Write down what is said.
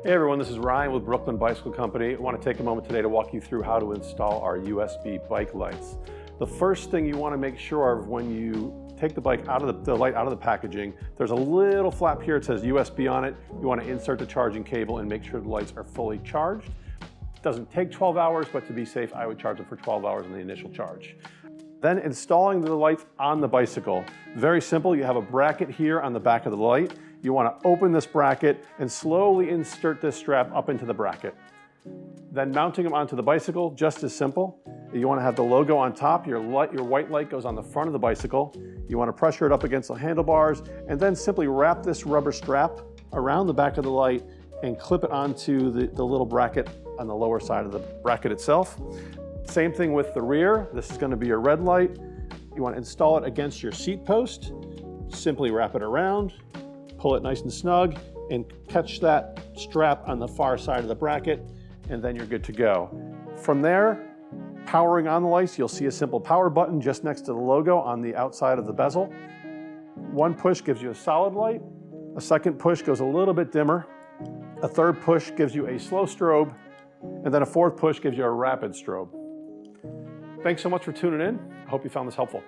Hey everyone, this is Ryan with Brooklyn Bicycle Company. I want to take a moment today to walk you through how to install our USB bike lights. The first thing you want to make sure of when you take the bike out of the light out of the packaging, there's a little flap here that says USB on it. You want to insert the charging cable and make sure the lights are fully charged. It doesn't take 12 hours, but to be safe, I would charge them for 12 hours on the initial charge. Then installing the lights on the bicycle. Very simple, you have a bracket here on the back of the light. You want to open this bracket and slowly insert this strap up into the bracket. Then mounting them onto the bicycle, just as simple. You want to have the logo on top, your white light goes on the front of the bicycle. You want to pressure it up against the handlebars and then simply wrap this rubber strap around the back of the light and clip it onto the little bracket on the lower side of the bracket itself. Same thing with the rear. This is going to be your red light. You want to install it against your seat post. Simply wrap it around, pull it nice and snug, and catch that strap on the far side of the bracket, and then you're good to go. From there, powering on the lights, you'll see a simple power button just next to the logo on the outside of the bezel. One push gives you a solid light. A second push goes a little bit dimmer. A third push gives you a slow strobe, and then a fourth push gives you a rapid strobe. Thanks so much for tuning in. I hope you found this helpful.